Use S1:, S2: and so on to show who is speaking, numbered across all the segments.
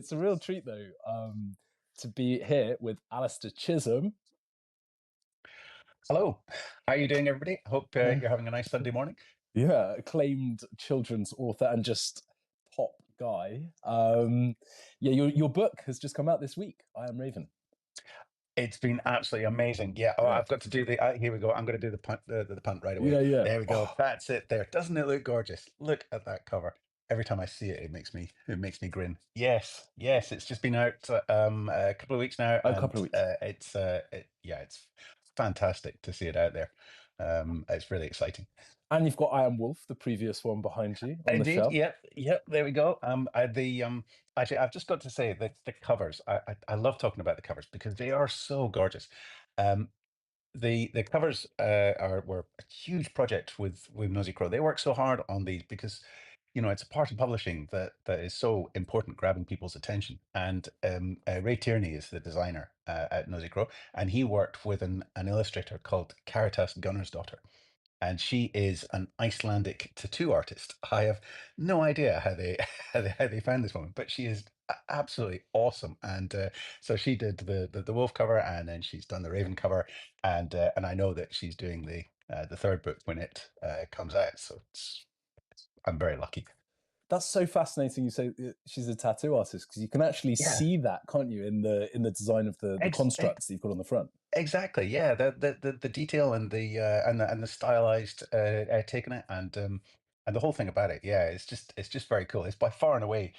S1: It's a real treat, though, to be here with Alastair Chisholm.
S2: Hello. How are you doing, everybody? Hope
S1: Yeah,
S2: you're having a nice Sunday morning.
S1: yeah, acclaimed children's author and just top guy. Yeah, your book has just come out this week. I Am Raven.
S2: It's been absolutely amazing. Yeah. Oh,
S1: Yeah,
S2: I've got to do the. Here we go. I'm going to do the punt. The punt right away.
S1: yeah, yeah.
S2: There we go.
S1: Oh,
S2: That's it. There. Doesn't it look gorgeous? Look at that cover. Every time I see it, it makes me grin. Yes, yes. It's just been out a couple of weeks now,
S1: a couple
S2: and
S1: of weeks.
S2: yeah, it's fantastic to see it out there. It's really exciting.
S1: And you've got I Am Wolf, the previous one behind you on the
S2: Indeed,
S1: shelf.
S2: yep, yep. There we go. Actually, I've just got to say that the covers. I love talking about the covers because they are so gorgeous. Um, the covers were a huge project with Nosy Crow. They worked so hard on these because it's a part of publishing that is so important, grabbing people's attention. And Ray Tierney is the designer at Nosy Crow, and he worked with an illustrator called Caritas Gunnarsdottir, and she is an Icelandic tattoo artist. I have no idea how they how they found this woman, but she is absolutely awesome. And so she did the wolf cover, and then she's done the raven cover, and I know that she's doing the third book when it comes out. So I'm very lucky.
S1: That's so fascinating. You say she's a tattoo artist because you can actually
S2: Yeah.
S1: see that, can't you, in the design of the
S2: Ex-
S1: constructs that you've got on the front.
S2: Exactly, yeah. The detail and the stylized take on it, and the whole thing about it, yeah, it's just very cool. It's by far and away,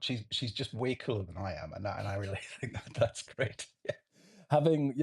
S2: she's just way cooler than I am, and I really think that's great.
S1: Having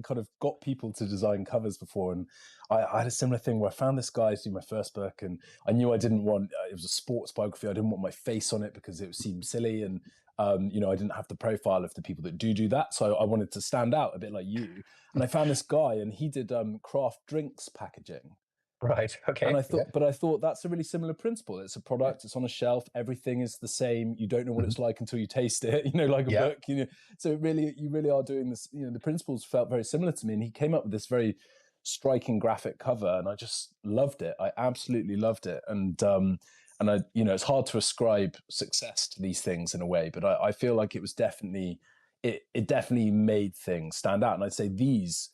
S1: kind of got people to design covers before, and I had a similar thing where I found this guy to do my first book, and I knew I didn't want it was a sports biography. I didn't want my face on it because it seemed silly, and I didn't have the profile of the people that do that, so I wanted to stand out a bit like you. And I found this guy, and he did craft drinks packaging.
S2: Right.
S1: And
S2: Okay.
S1: I
S2: Yeah.
S1: thought, but I thought that's a really similar principle. It's a
S2: Yeah.
S1: product. It's on a shelf. Everything is the same. You don't know what
S2: Mhm.
S1: it's like until you taste it. Like a
S2: Yeah.
S1: book. So you really are doing this. The principles felt very similar to me. And he came up with this very striking graphic cover, and I just loved it. I absolutely loved it. And it's hard to ascribe success to these things in a way, but I feel like it was definitely it definitely made things stand out. And I'd say these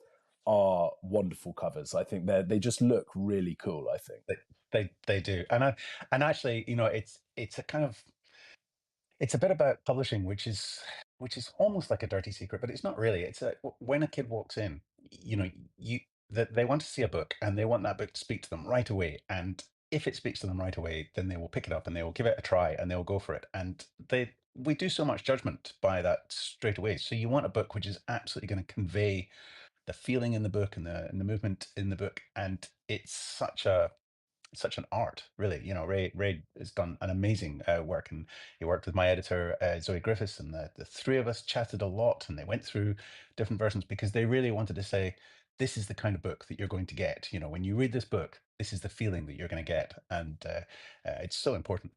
S1: are wonderful covers. I think they just look really cool. I think.
S2: They do, and actually, it's a kind of it's a bit about publishing, which is almost like a dirty secret, but it's not really. When a kid walks in, you know, you that they want to see a book and they want that book to speak to them right away. And if it speaks to them right away, then they will pick it up and they will give it a try and they'll go for it. And we do so much judgment by that straight away. So you want a book which is absolutely going to convey the feeling in the book and the movement in the book. And it's such an art, really. Ray has done an amazing work, and he worked with my editor, Zoe Griffiths, and the three of us chatted a lot, and they went through different versions because they really wanted to say, this is the kind of book that you're going to get. When you read this book, this is the feeling that you're going to get, and it's so important.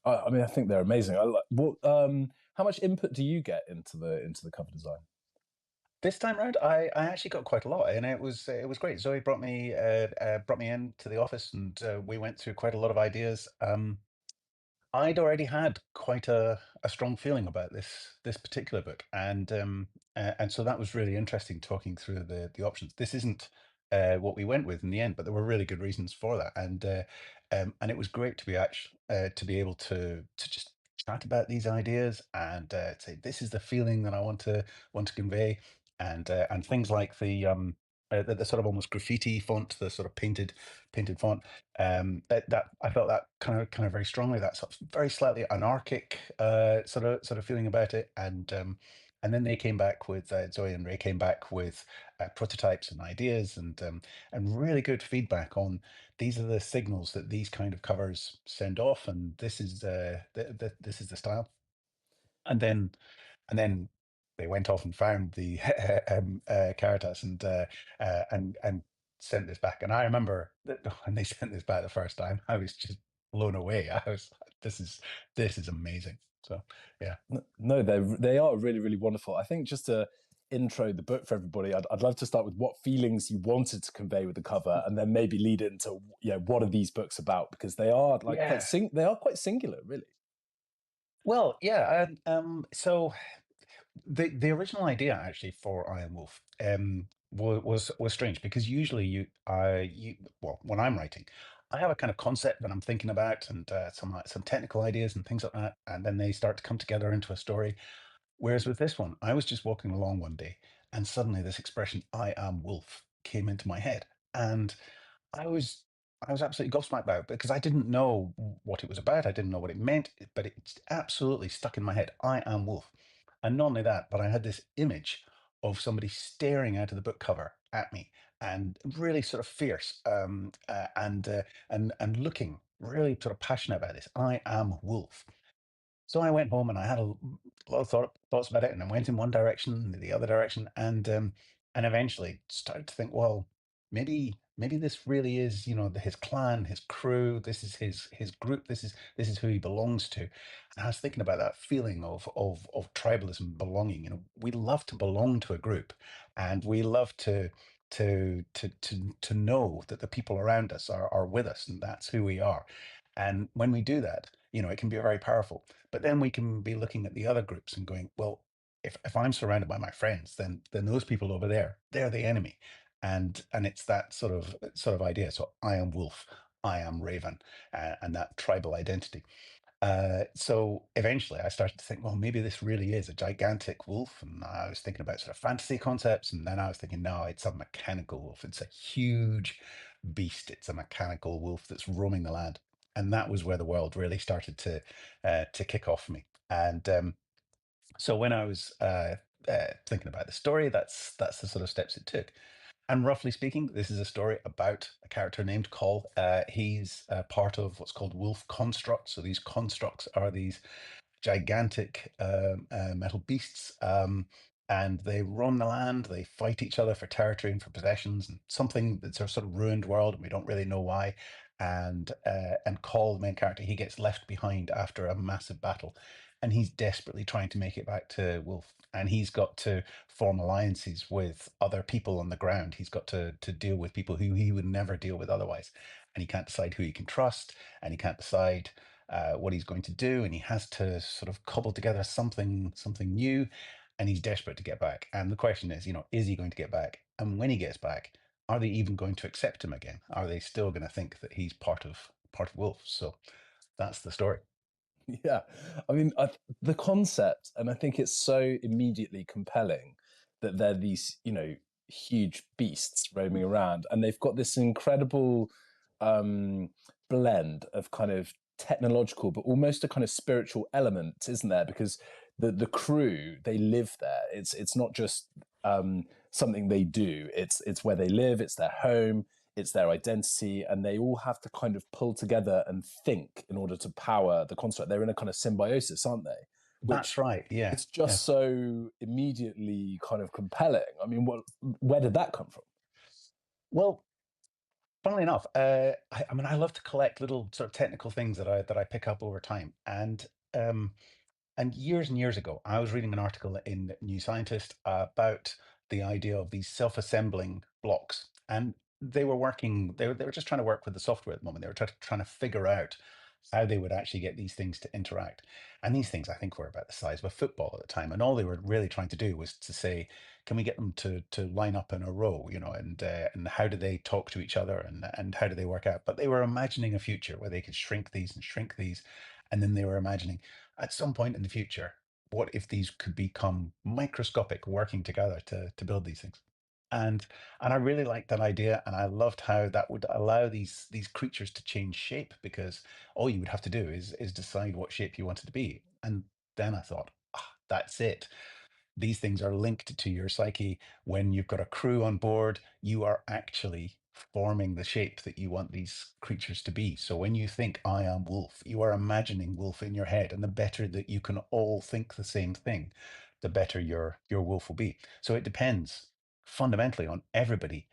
S1: I mean, I think they're amazing. How much input do you get into the cover design?
S2: This time round, I actually got quite a lot, and it was great. Zoe brought me into the office, and we went through quite a lot of ideas. I'd already had quite a strong feeling about this particular book, and so that was really interesting talking through the options. This isn't what we went with in the end, but there were really good reasons for that, and it was great to be able to just chat about these ideas and say this is the feeling that I want to convey, and things like the sort of almost graffiti font, the sort of painted font, that I felt that kind of very strongly, that sort of very slightly anarchic sort of feeling about it, and then they came back with Zoe and Ray came back with prototypes and ideas, and really good feedback on these are the signals that these kind of covers send off, and this is the style, and then they went off and found the Caritas, and sent this back. And I remember that when they sent this back the first time, I was just blown away. I was like, this is amazing. So yeah.
S1: No, they are really, really wonderful. I think just to intro the book for everybody, I'd love to start with what feelings you wanted to convey with the cover, and then maybe lead into what are these books about, because they are like
S2: Yeah.
S1: they are quite singular, really.
S2: Well, yeah. So the original idea actually for Iron Wolf was strange because usually well, when I'm writing, I have a kind of concept that I'm thinking about and some technical ideas and things like that, and then they start to come together into a story. Whereas with this one, I was just walking along one day, and suddenly this expression "I am Wolf" came into my head, and I was I was absolutely gobsmacked by it because I didn't know what it was about. I didn't know what it meant, but it's absolutely stuck in my head. I am Wolf. And not only that, but I had this image of somebody staring out of the book cover at me and really sort of fierce and looking really sort of passionate about this. I am Wolf. So I went home and I had a lot of thoughts about it, and I went in one direction, and the other direction, and eventually started to think, well, maybe this really is, his clan, his crew. This is his group. This is who he belongs to. And I was thinking about that feeling of tribalism, belonging. We love to belong to a group, and we love to know that the people around us are with us, and that's who we are. And when we do that, it can be very powerful. But then we can be looking at the other groups and going, well, if I'm surrounded by my friends, then those people over there, they're the enemy. And it's that sort of idea. So I am wolf, I am raven, and that tribal identity. So eventually I started to think, well, maybe this really is a gigantic wolf. And I was thinking about sort of fantasy concepts. And then I was thinking, no, it's a mechanical wolf. It's a huge beast. It's a mechanical wolf that's roaming the land. And that was where the world really started to kick off for me. And so when I was thinking about the story, that's the sort of steps it took. And roughly speaking, this is a story about a character named Col. He's part of what's called wolf constructs. So these constructs are these gigantic metal beasts, and they roam the land. They fight each other for territory and for possessions, and something that's a sort of ruined world, and we don't really know why. And Col, the main character, he gets left behind after a massive battle, and he's desperately trying to make it back to Wolf. And he's got to form alliances with other people on the ground. He's got to deal with people who he would never deal with otherwise, and he can't decide who he can trust, and he can't decide what he's going to do, and he has to sort of cobble together something new, and he's desperate to get back. And the question is, is he going to get back? And when he gets back, are they even going to accept him again? Are they still going to think that he's part of Wolf? So that's the story.
S1: Yeah, I mean, the concept, and I think it's so immediately compelling that they're these, huge beasts roaming around, and they've got this incredible um, blend of kind of technological, but almost a kind of spiritual element, isn't there? Because the crew, they live there. It's not just something they do. It's where they live. It's their home, it's their identity, and they all have to kind of pull together and think in order to power the construct. They're in a kind of symbiosis, aren't they?
S2: That's
S1: Which
S2: right. Yeah.
S1: it's
S2: Yeah.
S1: just so immediately kind of compelling. I mean, where did that come from?
S2: Well, funnily enough, I mean, I love to collect little sort of technical things that I pick up over time, um, and years and years ago, I was reading an article in New Scientist about the idea of these self-assembling blocks. And they were just trying to work with the software at the moment. They were trying to figure out how they would actually get these things to interact. And these things, I think, were about the size of a football at the time. And all they were really trying to do was to say, can we get them to line up in a row, and how do they talk to each other, and how do they work out? But they were imagining a future where they could shrink these and shrink these. And then they were imagining at some point in the future, what if these could become microscopic, working together to build these things? And I really liked that idea, and I loved how that would allow these creatures to change shape, because all you would have to do is decide what shape you wanted to be. And then I thought, that's it. These things are linked to your psyche. When you've got a crew on board, you are actually forming the shape that you want these creatures to be. So when you think I am wolf, you are imagining wolf in your head. And the better that you can all think the same thing, the better your wolf will be. So it depends fundamentally on everybody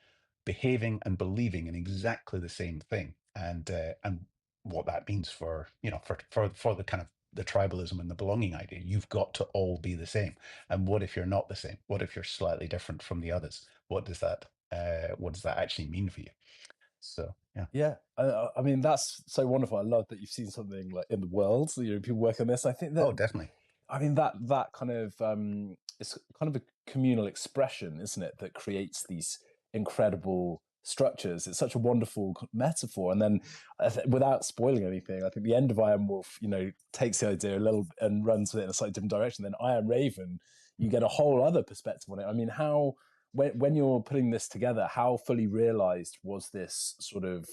S2: behaving and believing in exactly the same thing. And what that means for, for the kind of the tribalism and the belonging idea. You've got to all be the same. And what if you're not the same? What if you're slightly different from the others? What does that actually mean for you? So yeah.
S1: Yeah, I mean that's so wonderful. I love that you've seen something like in the world. So, people work on this. I think that
S2: Oh, definitely.
S1: I mean that kind of it's kind of a communal expression, isn't it? That creates these incredible structures. It's such a wonderful metaphor. And then, without spoiling anything, I think the end of I Am Wolf, takes the idea a little and runs with it in a slightly different direction. Then I Am Raven, you get a whole other perspective on it. I mean, how when you're putting this together, how fully realized was this sort of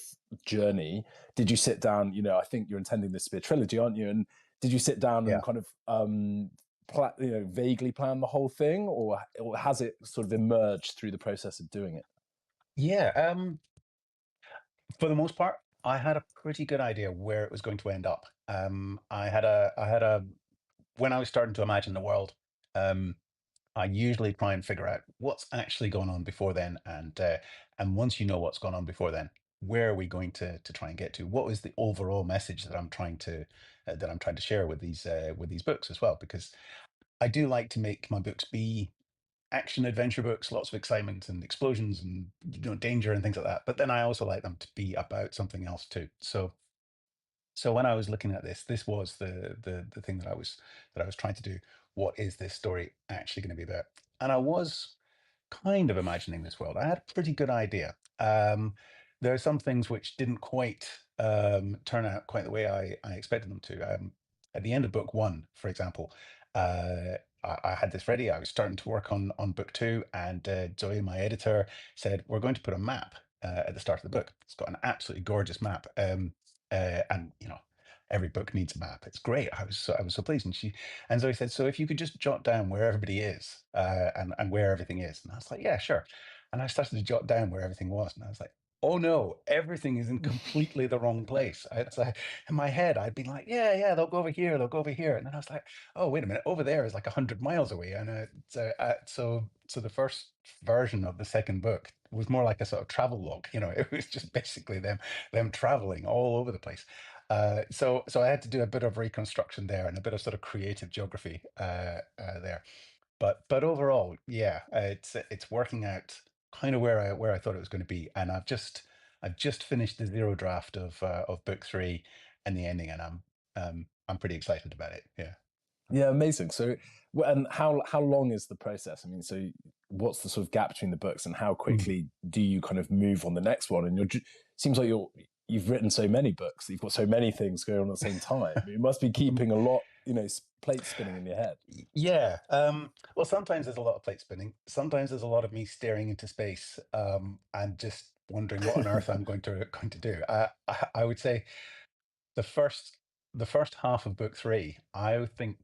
S1: journey? Did you sit down? I think you're intending this to be a trilogy, aren't you? And did you sit down and
S2: Yeah.
S1: kind of vaguely plan the whole thing, or has it sort of emerged through the process of doing it?
S2: Yeah. For the most part, I had a pretty good idea where it was going to end up. When I was starting to imagine the world, um, I usually try and figure out what's actually going on before then, and once you know what's going on before then, where are we going to try and get to? What is the overall message that I'm trying to share with these books as well? Because I do like to make my books be action adventure books, lots of excitement and explosions and danger and things like that. But then I also like them to be about something else too. So when I was looking at this was the thing that I was trying to do. What is this story actually going to be about? And I was kind of imagining this world. I had a pretty good idea. There are some things which didn't quite turn out quite the way I expected them to. At the end of book one, for example, I had this ready. I was starting to work on book two, and Zoe, my editor, said, "We're going to put a map at the start of the book." It's got an absolutely gorgeous map, and every book needs a map. It's great. I was so pleased, and Zoe said, "So if you could just jot down where everybody is and where everything is." And I was like, "Yeah, sure." And I started to jot down where everything was. And I was like, "Oh no, everything is in completely the wrong place." It's like, in my head, I'd been like, "Yeah, yeah, they'll go over here, they'll go over here." And then I was like, "Oh, wait a minute, over there is like 100 miles away." And so the first version of the second book was more like a sort of travel log. It was just basically them traveling all over the place. So I had to do a bit of reconstruction there and a bit of sort of creative geography there. But overall, yeah, it's working out kind of where I thought it was going to be, and I've just finished the zero draft of book three and the ending, and I'm pretty excited about it. Yeah.
S1: Yeah, amazing. So, and how long is the process? I mean, so what's the sort of gap between the books, and how
S2: Mm.
S1: quickly do you kind of move on the next one? And seems like you've written so many books, you've got so many things going on at the same time. You must be keeping a lot, plates spinning in your head.
S2: Yeah. Well, sometimes there's a lot of plate spinning. Sometimes there's a lot of me staring into space and just wondering what on earth I'm going to do. I would say the first the first half of book three, I think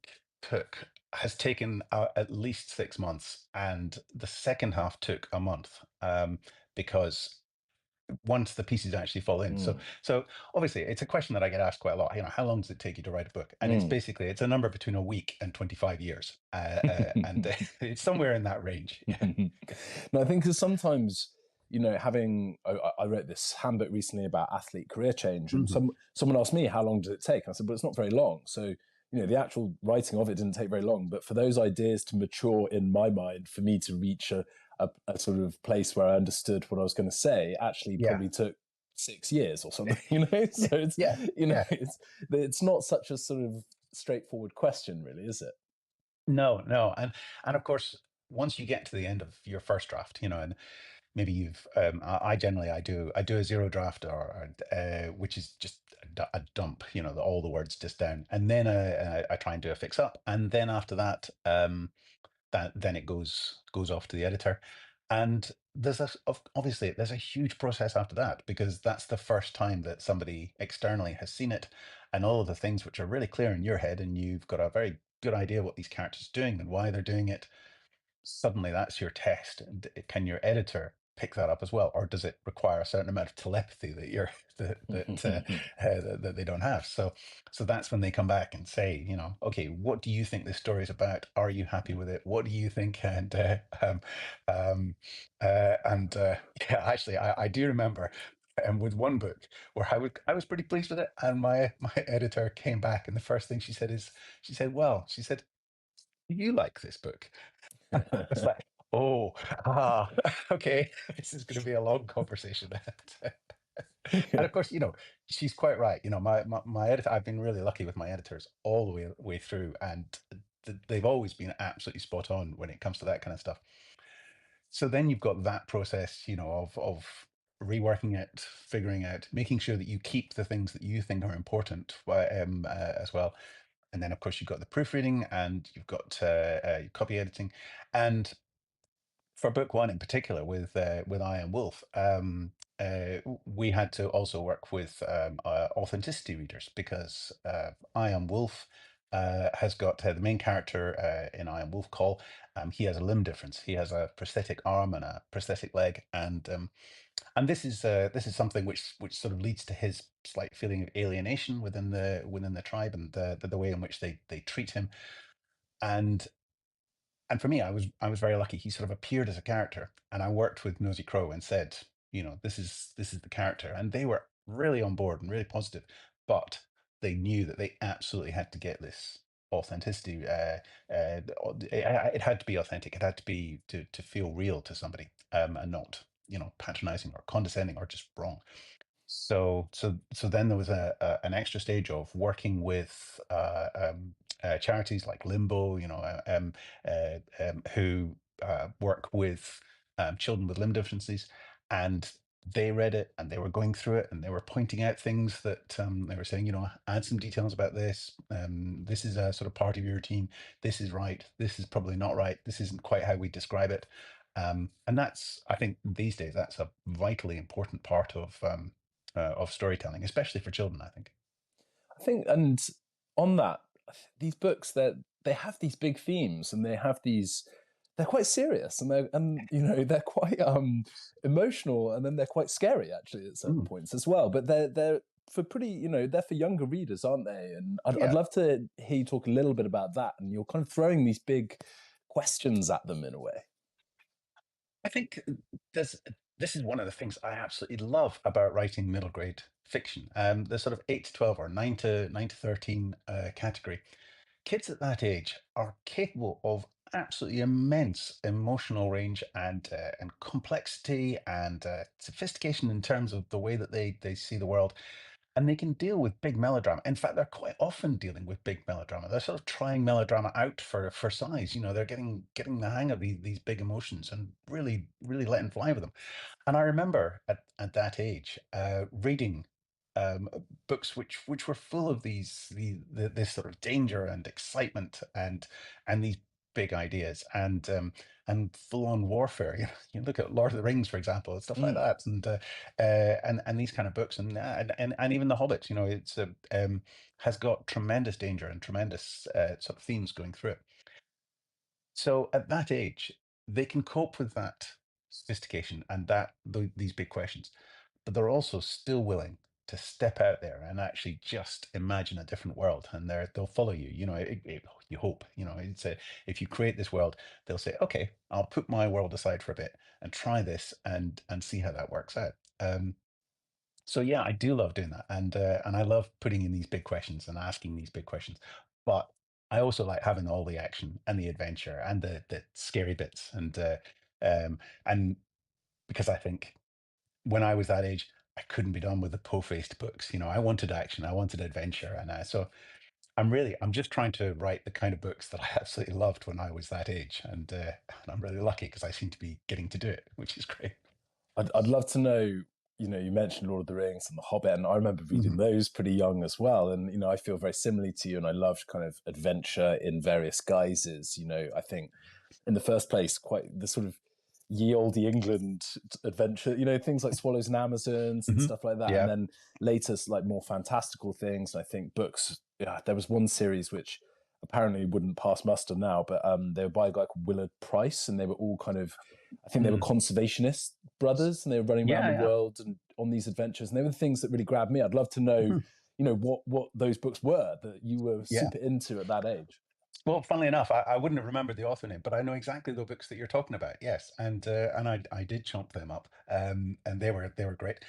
S2: has taken at least 6 months, and the second half took a month because once the pieces actually fall in. So
S1: Mm.
S2: so obviously it's a question that I get asked quite a lot. How long does it take you to write a book? And
S1: Mm.
S2: it's a number between a week and 25 years, and it's somewhere in that range. Yeah.
S1: No, I think because sometimes, having I wrote this handbook recently about athlete career change, and
S2: Mhm.
S1: someone asked me how long does it take. I said, well, it's not very long. So, the actual writing of it didn't take very long, but for those ideas to mature in my mind, for me to reach a sort of place where I understood what I was going to say, actually
S2: Yeah.
S1: probably took 6 years or something. So it's
S2: Yeah. Yeah.
S1: it's not such a sort of straightforward question, really, is it?
S2: No, no. And of course, once you get to the end of your first draft, and maybe I generally I do a zero draft, or which is just a dump, all the words just down, and then I try and do a fix up, and then after that, that then it goes off to the editor, and obviously there's a huge process after that, because that's the first time that somebody externally has seen it, and all of the things which are really clear in your head, and you've got a very good idea what these characters are doing and why they're doing it. Suddenly that's your test, and can your editor pick that up as well, or does it require a certain amount of telepathy that you're that they don't have? So that's when they come back and say, okay, what do you think this story is about? Are you happy with it? What do you think? Um yeah, actually, I do remember, with one book where I was pretty pleased with it, and my editor came back, and the first thing she said, "Do you like this book?" It's like, oh, okay, this is going to be a long conversation. And of course, she's quite right. My editor, I've been really lucky with my editors all the way through, and they've always been absolutely spot on when it comes to that kind of stuff. So then you've got that process, of reworking it, figuring out, making sure that you keep the things that you think are important, as well. And then, of course, you've got the proofreading, and you've got copy editing. And for book one in particular, with I Am Wolf, we had to also work with authenticity readers, because I Am Wolf has got the main character in I Am Wolf Call. He has a limb difference. He has a prosthetic arm and a prosthetic leg, and this is something which sort of leads to his slight feeling of alienation within the tribe, and the way in which they treat him. And and for me, I was very lucky. He sort of appeared as a character, and I worked with Nosy Crow and said, this is the character, and they were really on board and really positive, but they knew that they absolutely had to get this authenticity. It had to be authentic. It had to be to feel real to somebody, and not patronizing or condescending or just wrong. So then there was an extra stage of working with charities like Limbo, who work with children with limb differences, and they read it and they were going through it and they were pointing out things that they were saying, add some details about this. This is a sort of part of your routine. This is right. This is probably not right. This isn't quite how we describe it. And that's, I think, these days, that's a vitally important part of storytelling, especially for children, I think.
S1: I think, and on that, these books, they have these big themes, and they have these. They're quite serious, and they're quite emotional, and then they're quite scary actually at certain
S2: Mm,
S1: points as well. But they're for pretty, they're for younger readers, aren't they? And I'd
S2: yeah.
S1: love to hear you talk a little bit about that. And you're kind of throwing these big questions at them in a way.
S2: I think there's this is one of the things I absolutely love about writing middle grade fiction. The sort of 8 to 12 or nine to 13 category. Kids at that age are capable of absolutely immense emotional range, and complexity, and sophistication in terms of the way that they see the world, and they can deal with big melodrama. In fact, they're quite often dealing with big melodrama. They're sort of trying melodrama out for size. They're getting the hang of these big emotions and really really letting fly with them. And I remember at that age reading books which were full of this sort of danger and excitement, and these big ideas, and full on warfare. You look at Lord of the Rings, for example, and stuff like
S1: Mm.
S2: that, and these kind of books, and even The Hobbit. It's has got tremendous danger and tremendous sort of themes going through it. So at that age, they can cope with that sophistication and these big questions, but they're also still willing to step out there and actually just imagine a different world, and they'll follow you. You hope. If you create this world, they'll say, "Okay, I'll put my world aside for a bit and try this, and see how that works out." So yeah, I do love doing that, and I love putting in these big questions and asking these big questions. But I also like having all the action and the adventure and the scary bits, um, and because I think when I was that age, I couldn't be done with the po-faced books. I wanted action, I wanted adventure, and so I'm just trying to write the kind of books that I absolutely loved when I was that age, and I'm really lucky because I seem to be getting to do it, which is great.
S1: I'd love to know. You mentioned Lord of the Rings and The Hobbit, and I remember reading
S2: Mhm.
S1: those pretty young as well. And I feel very similarly to you, and I loved kind of adventure in various guises. I think in the first place, quite the sort of ye olde England adventure, things like Swallows and Amazons and
S2: Mhm.
S1: stuff like that. And
S2: Yeah.
S1: then later, like more fantastical things. And I think books, yeah, there was one series which apparently wouldn't pass muster now, but they were by a guy called Willard Price, and they were all kind of, I think they were
S2: Mm.
S1: conservationist brothers, and they were running around
S2: Yeah,
S1: the
S2: yeah.
S1: world and on these adventures. And they were the things that really grabbed me. I'd love to know,
S2: Mhm.
S1: what those books were that you were
S2: Yeah.
S1: super into at that age.
S2: Well, funnily enough, I wouldn't have remembered the author name, but I know exactly the books that you're talking about. Yes, and I did chomp them up, and they were great.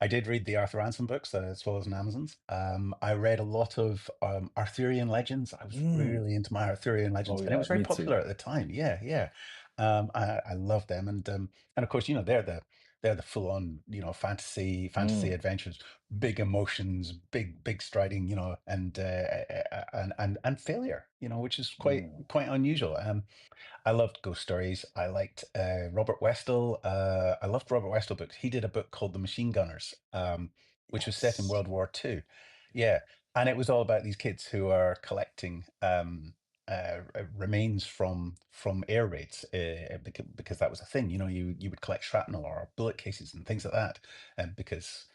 S2: I did read the Arthur Ransom books, as well as an Amazons. I read a lot of Arthurian legends. I was
S1: Mm.
S2: really into my Arthurian
S1: Oh
S2: legends, and it
S1: yeah,
S2: was very
S1: me too.
S2: popular at the time. Yeah, yeah. I loved them, and of course, they're they're the full on, fantasy
S1: Mm,
S2: adventures, big emotions, big striding, and failure, which is
S1: mm.
S2: quite unusual. I loved ghost stories. I liked Robert Westall. I loved Robert Westall books. He did a book called The Machine Gunners, which was set in
S1: Yes.
S2: World War II. Yeah, and it was all about these kids who are collecting remains from air raids, because that was a thing. You would collect shrapnel or bullet cases and things like that, because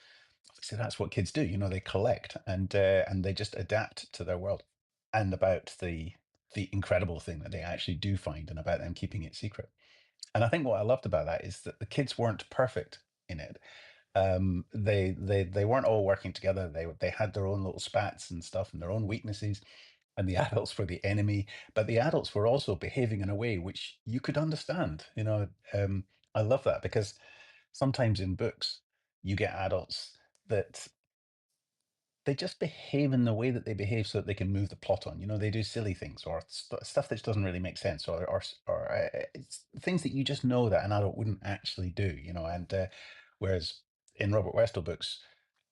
S2: obviously that's what kids do. They collect, and they just adapt to their world, and about the incredible thing that they actually do find, and about them keeping it secret. And I think what I loved about that is that the kids weren't perfect in it. They weren't all working together. They had their own little spats and stuff, and their own weaknesses, and the adults were the enemy. But the adults were also behaving in a way which you could understand. I love that, because sometimes in books you get adults that they just behave in the way that they behave so that they can move the plot on. They do silly things, or stuff that doesn't really make sense, or it's things that you just know that an adult wouldn't actually do. And whereas in Robert Westall books,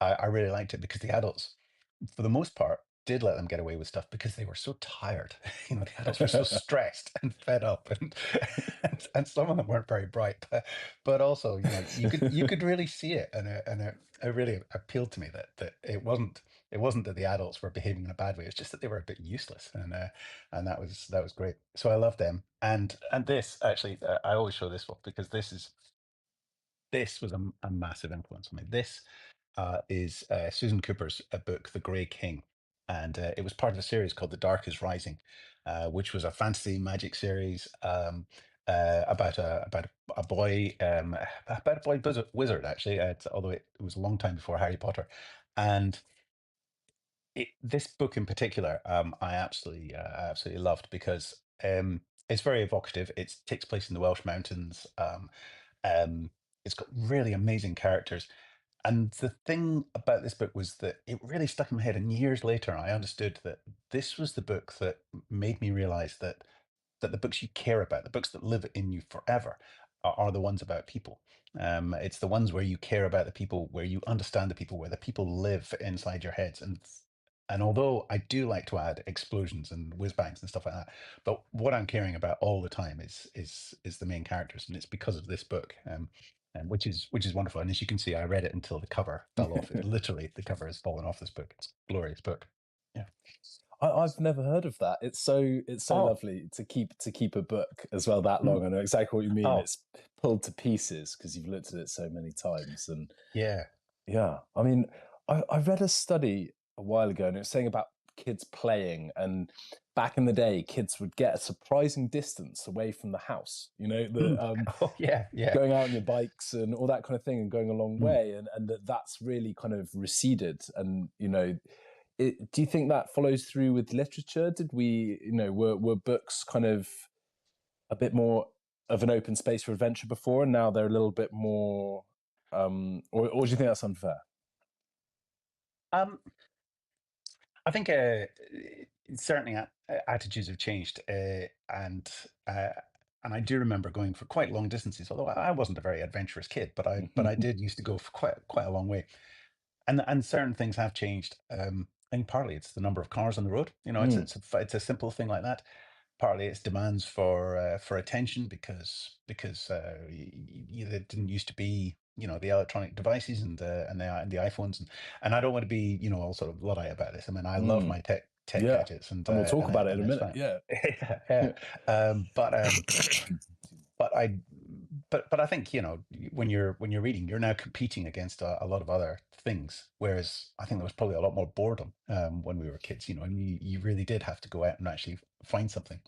S2: I really liked it because the adults, for the most part, did let them get away with stuff because they were so tired. The adults were so stressed and fed up, and some of them weren't very bright, but also, you could really see it, and it really appealed to me that it wasn't that the adults were behaving in a bad way. It's just that they were a bit useless, and that was great. So I love them, and this actually, I always show this one because this was a massive influence on me. This is Susan Cooper's book, The Grey King. And it was part of a series called The Dark is Rising, which was a fantasy magic series, about a boy, about a boy wizard, actually, although it was a long time before Harry Potter. And this book in particular, I absolutely loved, because it's very evocative. It takes place in the Welsh mountains. Um, it's got really amazing characters, and the thing about this book was that it really stuck in my head. And years later, I understood that this was the book that made me realize that the books you care about, the books that live in you forever, are the ones about people. It's the ones where you care about the people, where you understand the people, where the people live inside your heads. And although I do like to add explosions and whiz bangs and stuff like that, but what I'm caring about all the time is the main characters, and it's because of this book. And which is wonderful. And as you can see, I read it until the cover fell off. It literally, the cover has fallen off this book. It's a glorious book. Yeah.
S1: I've never heard of that. It's so
S2: Oh.
S1: lovely to keep a book as well that
S2: Mm.
S1: long. I know exactly what you mean.
S2: Oh.
S1: It's pulled to pieces because you've looked at it so many times. And
S2: Yeah.
S1: yeah, I mean, I read a study a while ago, and it was saying about kids playing, and back in the day, kids would get a surprising distance away from the house.
S2: Mm. Oh, yeah. Yeah.
S1: Going out on your bikes and all that kind of thing, and going a long
S2: Mm.
S1: way, and that's really kind of receded. And do you think that follows through with literature? Did we, were books kind of a bit more of an open space for adventure before, and now they're a little bit more, or do you think that's unfair?
S2: Um, I think certainly attitudes have changed, uh, and I do remember going for quite long distances. Although I wasn't a very adventurous kid, but I did used to go for quite a long way. And certain things have changed. I think partly it's the number of cars on the road.
S1: Mm,
S2: It's a simple thing like that. Partly it's demands for attention, because there didn't used to be, the electronic devices, and the iPhones, and I don't want to be, all sort of luddite about this. I mean, I love
S1: mm,
S2: my tech
S1: yeah,
S2: gadgets, and
S1: and we'll talk about it in a
S2: it's
S1: minute.
S2: fine.
S1: Yeah.
S2: Yeah, yeah. But I but I think, when you're reading, you're now competing against a lot of other things. Whereas I think there was probably a lot more boredom when we were kids, and you really did have to go out and actually find something.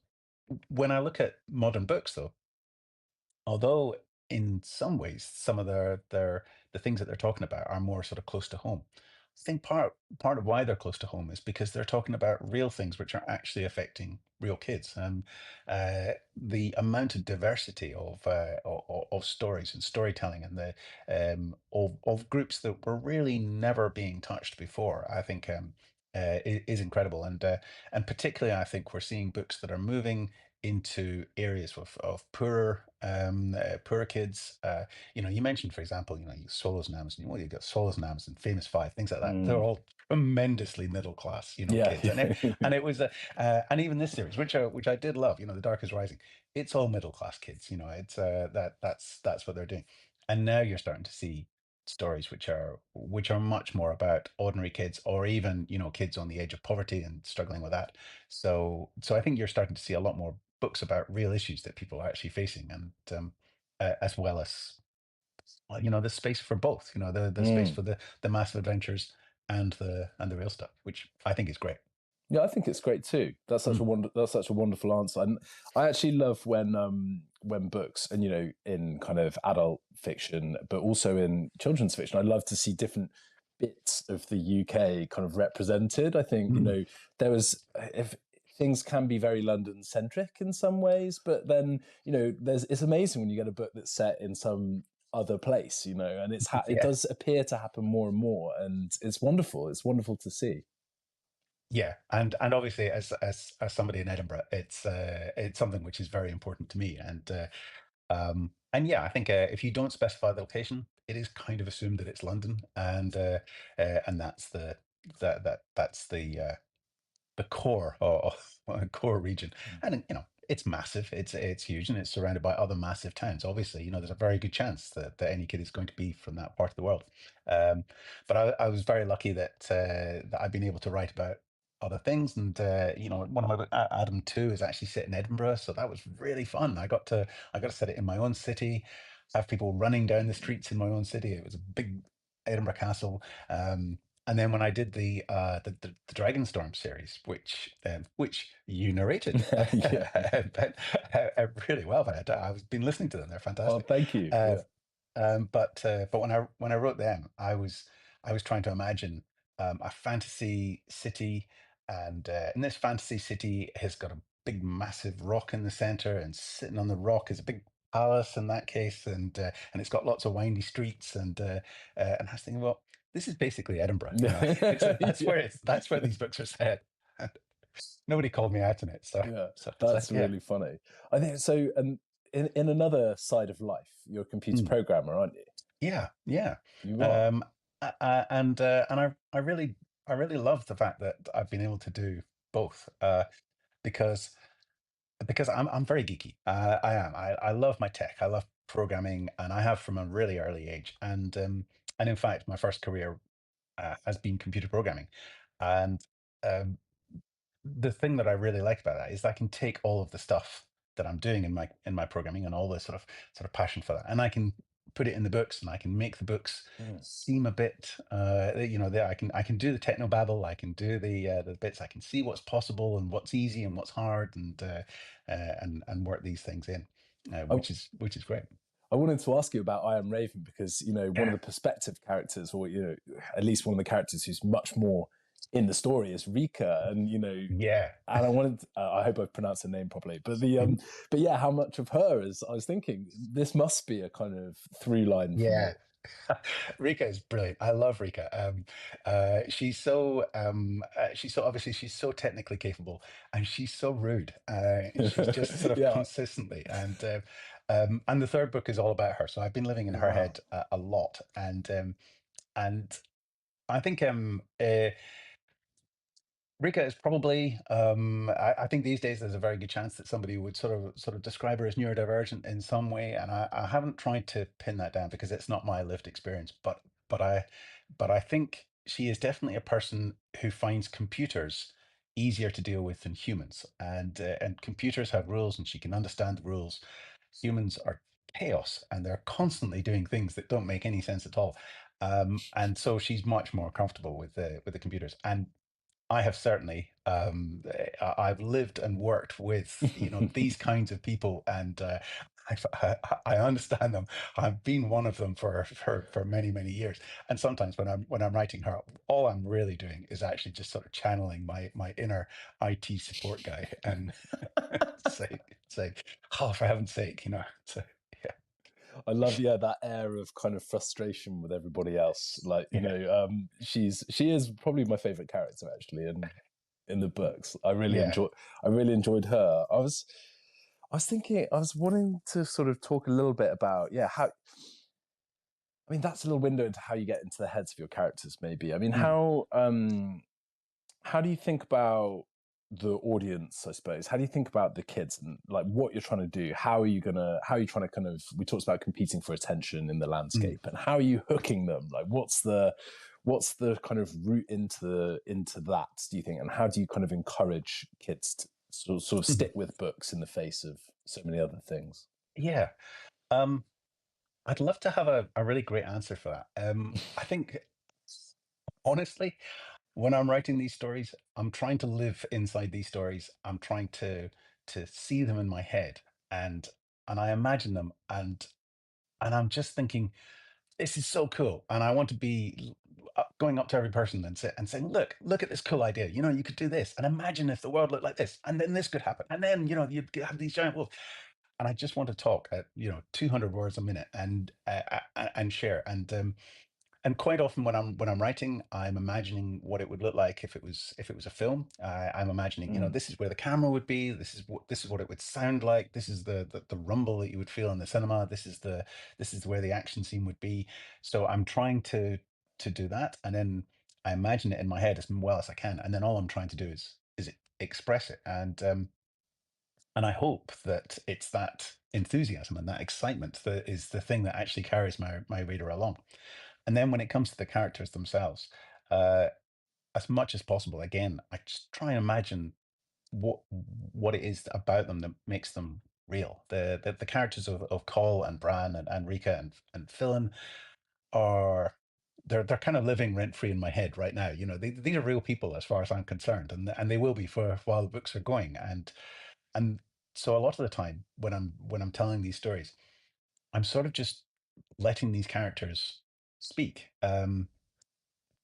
S2: When I look at modern books, though, although in some ways some of the things that they're talking about are more sort of close to home, I think part of why they're close to home is because they're talking about real things which are actually affecting real kids. The amount of diversity of stories and storytelling, and the of groups that were really never being touched before, I think, is incredible. And particularly, I think we're seeing books that are moving into areas of poorer poorer kids. You mentioned, for example, solos on Amazon. Well, you got solos on Amazon, Famous Five, things like that. They're
S1: Mm.
S2: all tremendously middle class,
S1: Yeah,
S2: kids,
S1: yeah.
S2: it was and even this series, which I did love, The Dark is Rising. It's all middle class kids. It's that's what they're doing, and now you're starting to see stories which are much more about ordinary kids, or even kids on the edge of poverty and struggling with that. So I think you're starting to see a lot more books about real issues that people are actually facing, and as well as, well, the space for both, the space
S1: Mm.
S2: for the massive adventures and the real stuff, which I think is great.
S1: Yeah, I think it's great too.
S2: Mm,
S1: That's such a wonderful answer, and I actually love when books, and in kind of adult fiction, but also in children's fiction, I love to see different bits of the UK kind of represented. I think
S2: mm.
S1: there was, if things can be very London centric in some ways, but then it's amazing when you get a book that's set in some other place, and it
S2: Yeah.
S1: does appear to happen more and more, and it's wonderful. It's wonderful to see.
S2: Yeah, and obviously, as somebody in Edinburgh, it's something which is very important to me, and yeah, I think if you don't specify the location, it is kind of assumed that it's London, and that's the core, or core region. And it's massive, it's huge, and it's surrounded by other massive towns. Obviously, there's a very good chance that any kid is going to be from that part of the world. um, but I was very lucky that I've been able to write about other things, and one of my Adam 2 is actually set in Edinburgh, so that was really fun. I got to set it in my own city, have people running down the streets in my own city. It was a big Edinburgh castle. And then when I did the Dragonstorm series, which you narrated,
S1: Yeah.
S2: but really well, but I've been listening to them; they're
S1: Oh,
S2: fantastic.
S1: thank you.
S2: Uh,
S1: Yeah.
S2: but when I wrote them, I was trying to imagine a fantasy city, and this fantasy city has got a big, massive rock in the center, and sitting on the rock is a big palace in that case, and it's got lots of windy streets, and I was thinking, well, this is basically Edinburgh. That's
S1: Yeah.
S2: that's where these books are set. And nobody called me out on it, so
S1: Yeah.
S2: so it's like,
S1: That's
S2: yeah,
S1: really funny. I think so. And in another side of life, you're a computer
S2: mm,
S1: programmer, aren't you?
S2: yeah, yeah.
S1: You are.
S2: And I really love the fact that I've been able to do both, because I'm very geeky. I am. I love my tech. I love programming, and I have from a really early age. And in fact, my first career has been computer programming. And um, the thing that I really like about that is I can take all of the stuff that I'm doing in my programming, and all the sort of passion for that, and I can put it in the books, and I can make the books
S1: Mm.
S2: seem a bit, that I can do the techno babble, I can do the bits, I can see what's possible and what's easy and what's hard, and work these things in,
S1: I,
S2: which is great.
S1: I wanted to ask you about I Am Raven because one of
S2: Yeah,
S1: the perspective characters, or at least one of the characters who's much more in the story is Rika,
S2: yeah.
S1: and I wanted. I hope I've pronounced her name properly, but yeah, how much of her is? I was thinking this must be a kind of through line from
S2: Yeah.
S1: all.
S2: Rika is brilliant. I love Rika. She's so obviously she's so technically capable, and she's so rude. And she's just sort of
S1: Yeah.
S2: consistently, and the third book is all about her. So I've been living in
S1: Oh,
S2: her
S1: wow.
S2: head a lot, and I think Rika is probably. I think these days there's a very good chance that somebody would sort of describe her as neurodivergent in some way, and I haven't tried to pin that down because it's not my lived experience. But I think she is definitely a person who finds computers easier to deal with than humans, and computers have rules, and she can understand the rules. Humans are chaos, and they're constantly doing things that don't make any sense at all. And so she's much more comfortable with the computers, and I have certainly. I've lived and worked with these kinds of people, and I understand them. I've been one of them for many, many years. And sometimes when I'm writing her, all I'm really doing is actually just sort of channeling my inner IT support guy, and say, oh, for heaven's sake, So yeah,
S1: I love, yeah, that air of kind of frustration with everybody else. Like,
S2: yeah,
S1: she is probably my favorite character actually in the books.
S2: yeah.
S1: I really enjoyed her. I was thinking, I was wanting to sort of talk a little bit about, yeah, how, I mean, that's a little window into how you get into the heads of your characters, maybe. I mean,
S2: Mm,
S1: how do you think about the audience, I suppose? How do you think about the kids and like what you're trying to do? How are you trying to kind of, we talked about competing for attention in the
S2: mm.
S1: landscape, and how are you hooking them? Like what's the kind of route into that, do you think? And how do you kind of encourage kids to sort of stick with books in the face of so many other things?
S2: Yeah. Um, I'd love to have a really great answer for that. I think, honestly, when I'm writing these stories, I'm trying to live inside these stories. I'm trying to see them in my head, and I imagine them, and I'm just thinking, this is so cool, and I want to be going up to every person and saying, look at this cool idea. You know, you could do this, and imagine if the world looked like this, and then this could happen, and then you'd have these giant wolves. And I just want to talk at 200 words a minute and share. And quite often when I'm writing, I'm imagining what it would look like if it was a film. I'm imagining,
S1: Mm,
S2: this is where the camera would be. This is what it would sound like. This is the rumble that you would feel in the cinema. This is where the action scene would be. So I'm trying to do that, and then I imagine it in my head as well as I can, and then all I'm trying to do is express it. And I hope that it's that enthusiasm and that excitement that is the thing that actually carries my reader along. And then when it comes to the characters themselves, uh, as much as possible, again, I just try and imagine what it is about them that makes them real. The characters of Cole and Bran and Rika and Philin are they're kind of living rent free in my head right now. These are real people as far as I'm concerned, and they will be for while the books are going. And so a lot of the time when I'm telling these stories, I'm sort of just letting these characters speak.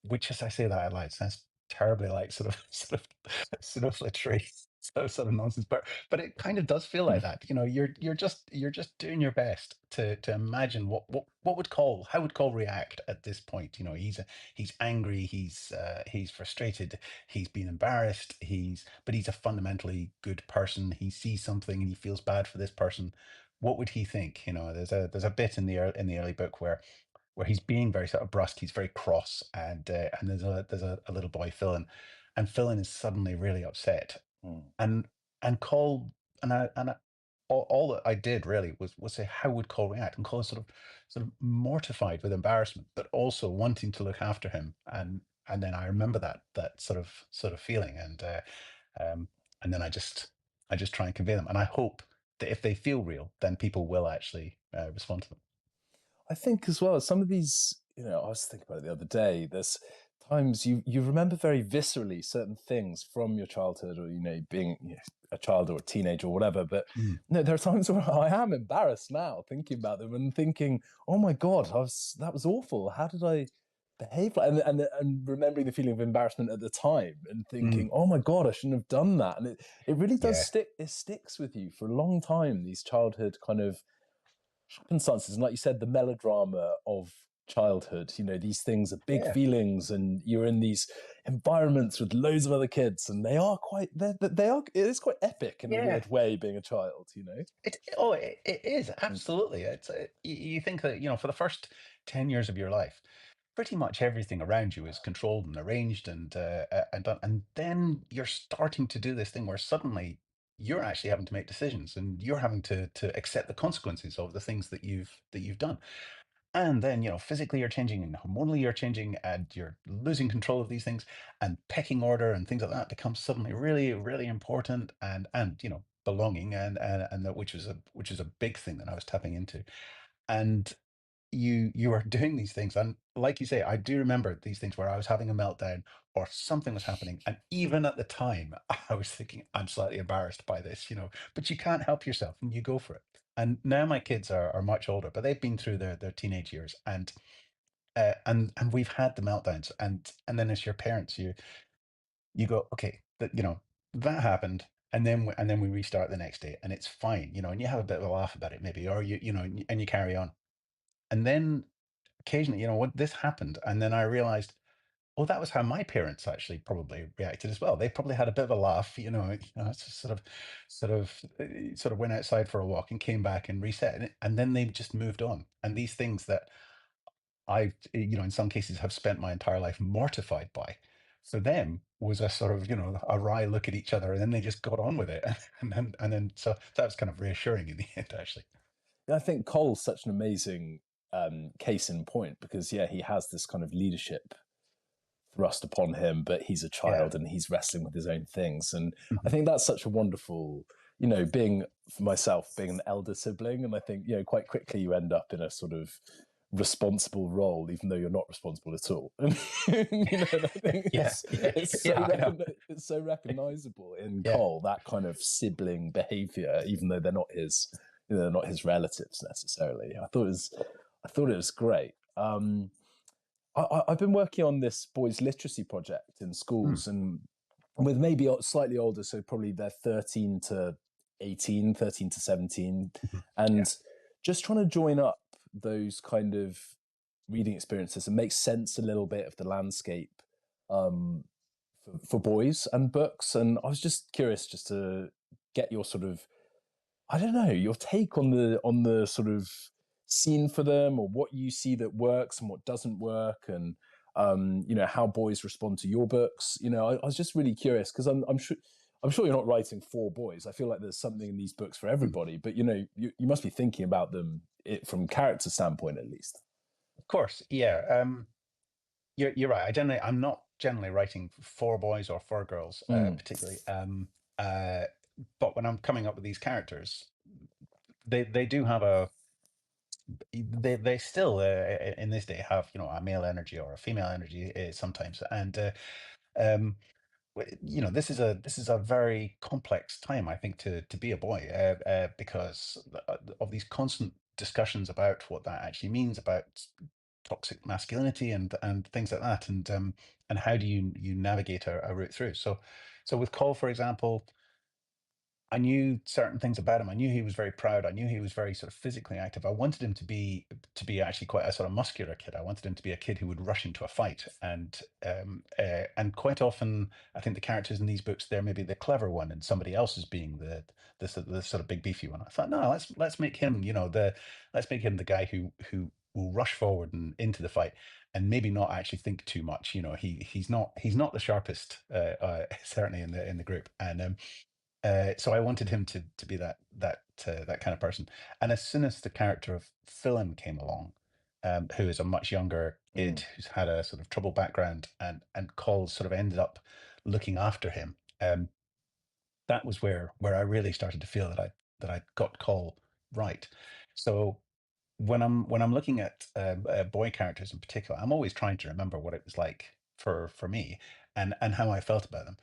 S2: Which, as I say that out loud, sounds terribly like sort of literary sort of nonsense, but it kind of does feel like
S1: mm,
S2: that. You're just doing your best to imagine what would Cole how would Cole react at this point. He's angry, he's frustrated, he's been embarrassed, but he's a fundamentally good person. He sees something and he feels bad for this person. What would he think? There's a bit in in the early book where he's being very sort of brusque. He's very cross, and there's a little boy Philin, and Philin is suddenly really upset,
S1: mm.
S2: and Cole all that I did really was say how would Cole react, and Cole is sort of mortified with embarrassment, but also wanting to look after him, and then I remember that sort of feeling, um, and then I just try and convey them, and I hope that if they feel real, then people will actually respond to them.
S1: I think as well, some of these, I was thinking about it the other day. There's times you remember very viscerally certain things from your childhood, or being a child or a teenager or whatever. But
S2: Mm,
S1: no, there are times where I am embarrassed now thinking about them and thinking, "Oh my god, that was awful. How did I behave?" And remembering the feeling of embarrassment at the time and
S2: mm,
S1: thinking, "Oh my god, I shouldn't have done that." And it really does
S2: yeah.
S1: stick. It sticks with you for a long time. These childhood kind of happenstances, and like you said, the melodrama of childhood. These things are big
S2: Yeah,
S1: feelings, and you're in these environments with loads of other kids, and they are it is quite epic in a
S2: yeah.
S1: weird way being a child.
S2: It is
S1: Mm,
S2: absolutely. You think that for the first 10 years of your life, pretty much everything around you is controlled and arranged and done, and then you're starting to do this thing where suddenly you're actually having to make decisions and you're having to accept the consequences of the things that you've done. And then, physically you're changing and hormonally you're changing and you're losing control of these things, and pecking order and things like that becomes suddenly really, really important, and belonging, and that which is a big thing that I was tapping into. And you are doing these things. And like you say, I do remember these things where I was having a meltdown or something was happening. And even at the time, I was thinking, I'm slightly embarrassed by this, but you can't help yourself and you go for it. And now my kids are much older, but they've been through their teenage years, and we've had the meltdowns, and then as your parents, you go, okay, that happened, and then we restart the next day, and it's fine, and you have a bit of a laugh about it, maybe, or and you carry on, and then occasionally, what this happened, and then I realized Well, that was how my parents actually probably reacted as well. They probably had a bit of a laugh, it's just sort of went outside for a walk and came back and reset, and then they just moved on. And these things that I, in some cases, have spent my entire life mortified by, for them was a sort of, a wry look at each other, and then they just got on with it, and then so that was kind of reassuring in the end, actually.
S1: I think Cole's such an amazing case in point because yeah, he has this kind of leadership thrust upon him, but he's a
S2: Yeah.
S1: child and he's wrestling with his own things. And I
S2: Mhm.
S1: think that's such a wonderful, being for myself, being an elder sibling. And I think, quite quickly you end up in a sort of responsible role, even though you're not responsible at all. And, and I think
S2: Yeah, yeah,
S1: it's so
S2: yeah. I know.
S1: it's so recognizable in
S2: Yeah.
S1: Cole, that kind of sibling behavior, even though they're not his, they're not his relatives necessarily. I thought it was great. I've been working on this boys' literacy project in
S2: Mm,
S1: schools and with maybe slightly older, so probably they're 13 to 18, 13 to 17,
S2: mhm. Yeah.
S1: and just trying to join up those kind of reading experiences and make sense a little bit of the landscape um, for boys and books. And I was just curious just to get your sort of I don't know, your take on the sort of scene for them or what you see that works and what doesn't work and how boys respond to your books. I was just really curious because I'm sure you're not writing for boys. I feel like there's something in these books for
S2: Mm.
S1: everybody, but you must be thinking about them from character standpoint at least.
S2: Of course, yeah. You're right. I'm not generally writing for boys or for girls,
S1: Mm,
S2: particularly. Uh, but when I'm coming up with these characters, they do have they still in this day have a male energy or a female energy sometimes, and um, this is a very complex time, I think, to be a boy, because of these constant discussions about what that actually means about toxic masculinity and things like that, and how do you navigate a route through. So with Cole, for example, I knew certain things about him. I knew he was very proud. I knew he was very sort of physically active. I wanted him to be actually quite a sort of muscular kid. I wanted him to be a kid who would rush into a fight. And quite often, I think the characters in these books, they're maybe the clever one, and somebody else is being the sort of big beefy one. I thought, no, let's make him, let's make him the guy who will rush forward and into the fight, and maybe not actually think too much. He's not the sharpest, certainly in the group, and so I wanted him to be that kind of person. And as soon as the character of Philip came along, who is a much younger kid
S1: mm,
S2: who's had a sort of troubled background, and Cole sort of ended up looking after him, that was where I really started to feel that I got Cole right. So when I'm looking at boy characters in particular, I'm always trying to remember what it was like for me, and how I felt about them.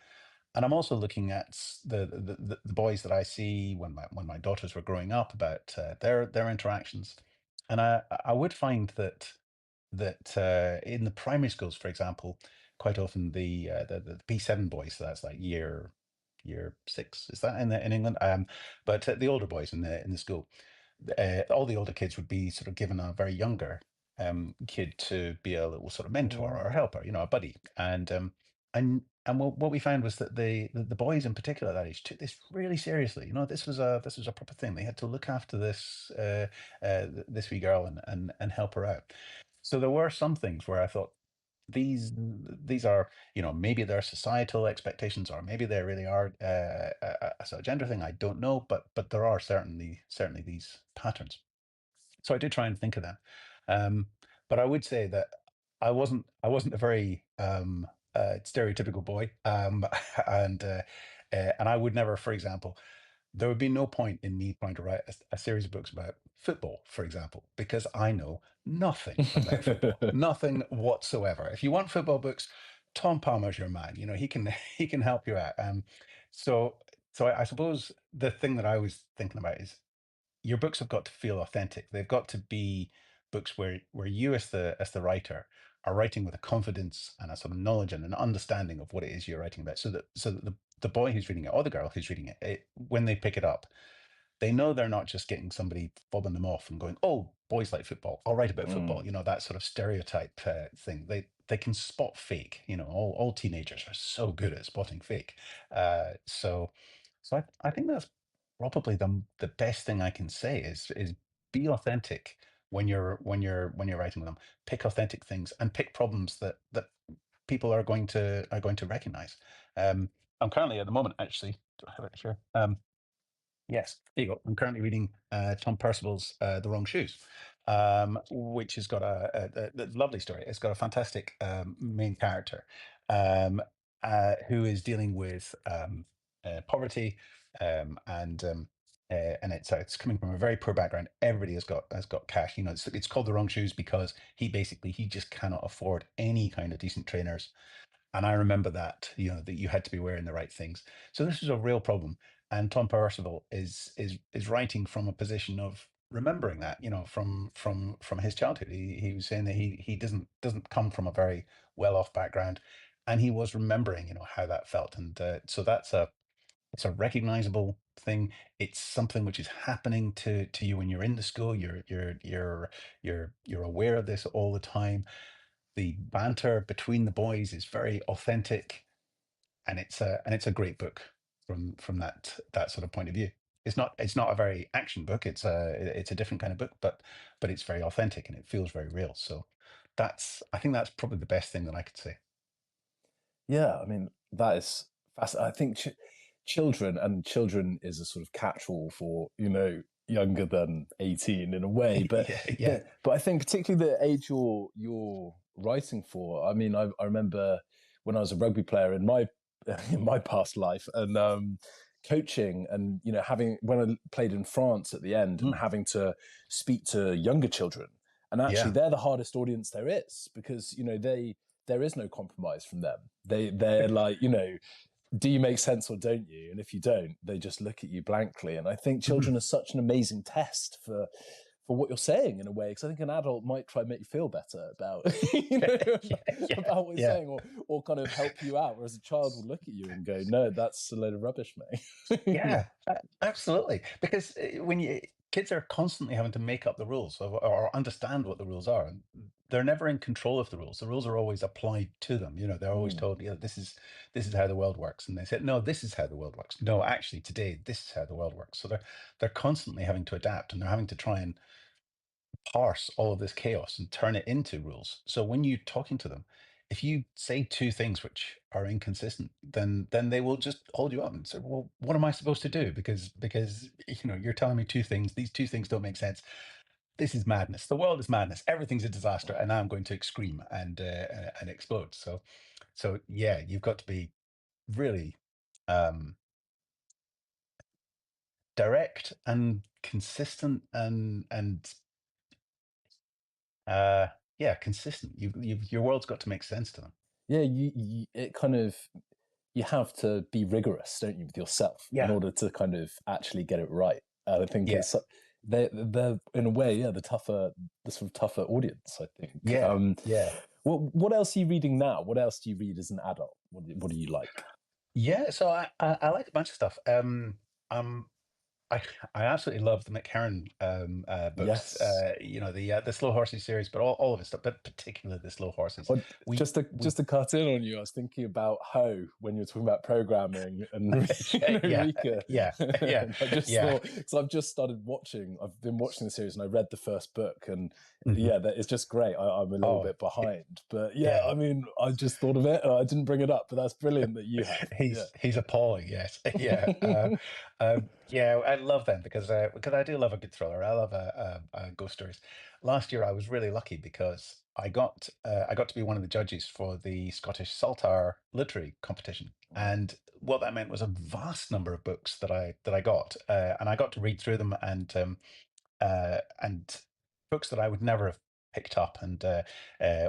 S2: And I'm also looking at the boys that I see when my daughters were growing up, about their interactions, and I would find that in the primary schools, for example, quite often the P7 boys, so that's like year six, is that in England? But the older boys in the school, all the older kids would be sort of given a very younger kid to be a little sort of mentor or a
S1: mm,
S2: helper, a buddy. And what we found was that the boys in particular at that age took this really seriously. This was a proper thing. They had to look after this wee girl and help her out. So there were some things where I thought, these are, maybe they're societal expectations, or maybe they really are a sort of gender thing. I don't know, but there are certainly these patterns. So I did try and think of them, um, but I would say that I wasn't a very stereotypical boy, and and I would never, for example, there would be no point in me trying to write a series of books about football, for example, because I know nothing about football,
S1: mm.
S2: nothing whatsoever. If you want football books, Tom Palmer's your man. He can he can help you out. So I suppose the thing that I was thinking about is, your books have got to feel authentic. They've got to be books where you, as the writer, are writing with a confidence and a sort of knowledge and an understanding of what it is you're writing about, so that the boy who's reading it, or the girl who's reading it, when they pick it up, they know they're not just getting somebody fobbing them off and going, "Oh, boys like football. I'll write about football.
S1: Mm.
S2: You know, that sort of stereotype thing. They can spot fake. You know, all teenagers are so good at spotting fake. So I think that's probably the best thing I can say is be authentic when you're writing with them. Pick authentic things and pick problems that people are going to recognize. Um, I'm currently at the moment actually. Do I have it here? Yes, there you go. I'm currently reading Tom Percival's The Wrong Shoes, which has got a lovely story. It's got a fantastic main character um, who is dealing with poverty, and it's coming from a very poor background. Everybody has got cash. You know, it's called The Wrong Shoes because he just cannot afford any kind of decent trainers, and I remember that, that you had to be wearing the right things. So this is a real problem. And Tom Percival is writing from a position of remembering that, from his childhood. He was saying that he doesn't come from a very well-off background. And he was remembering, how that felt. And so it's a recognizable thing. It's something which is happening to you when you're in the school. You're aware of this all the time. The banter between the boys is very authentic, and it's a great book from that sort of point of view. It's not a very action book. It's a different kind of book, but it's very authentic and it feels very real. So I think that's probably the best thing that I could say.
S1: Yeah, I mean that is fascinating. I think children is a sort of catch-all for younger than 18 in a way, but
S2: Yeah, yeah.
S1: I think particularly the age you're writing for. I mean, I remember when I was a rugby player in my in my past life, and coaching, and having when I played in France at the end, and
S2: Mm,
S1: having to speak to younger children, and actually
S2: yeah.
S1: they're the hardest audience there is because there is no compromise from them. They're like, do you make sense or don't you? And if you don't, they just look at you blankly. And I think
S2: Mhm.
S1: children are such an amazing test for what you're saying in a way, because I think an adult might try and make you feel better about
S2: Yeah, yeah,
S1: about what you're
S2: yeah.
S1: saying, or kind of help you out, whereas a child will look at you and go, no, that's a load of rubbish, mate.
S2: Yeah, absolutely. Because when kids are constantly having to make up the rules or understand what the rules are, and they're never in control of the rules. The rules are always applied to them. They're always
S1: Mm.
S2: told, this is how the world works, and they said, no, this is how the world works. No, actually, today this is how the world works. So they're constantly having to adapt, and they're having to try and parse all of this chaos and turn it into rules. So when you're talking to them, if you say two things which are inconsistent, then they will just hold you up and say, "Well, what am I supposed to do? Because you're telling me two things. These two things don't make sense. This is madness. The world is madness. Everything's a disaster, and now I'm going to scream and explode." So yeah, you've got to be really um, direct and consistent and Uh, yeah, consistent. Your world's got to make sense to them.
S1: Yeah, it kind of, you have to be rigorous, don't you, with yourself in
S2: Yeah,
S1: order to kind of actually get it right. I think
S2: yeah,
S1: it's they're in a way, yeah, the sort of tougher audience. I think.
S2: yeah, yeah,
S1: What else are you reading now? What else do you read as an adult? What do you like?
S2: yeah. So I like a bunch of stuff. Um, I I absolutely love the McHerron books.
S1: Yes.
S2: The Slow Horses series, but all of his stuff, but particularly the Slow Horses.
S1: Or
S2: We
S1: just to
S2: we
S1: cut in on you, I was thinking about Ho when you were talking about programming and Rika.
S2: yeah, yeah,
S1: And I just
S2: yeah.
S1: thought, because I've just started watching, I've been watching the series, and I read the first book, and
S2: Mhm.
S1: yeah, it's just great. I'm a little
S2: Oh,
S1: bit behind, but yeah,
S2: yeah.
S1: I mean, I just thought of it, and I didn't bring it up, but that's brilliant that you have. Yeah.
S2: He's appalling. Yes, yeah, yeah. I love them because I do love a good thriller. I love ghost stories. Last year, I was really lucky because I got to be one of the judges for the Scottish Saltire literary competition,
S1: Wow.
S2: and what that meant was a vast number of books that I got, and I got to read through them, and books that I would never have picked up, and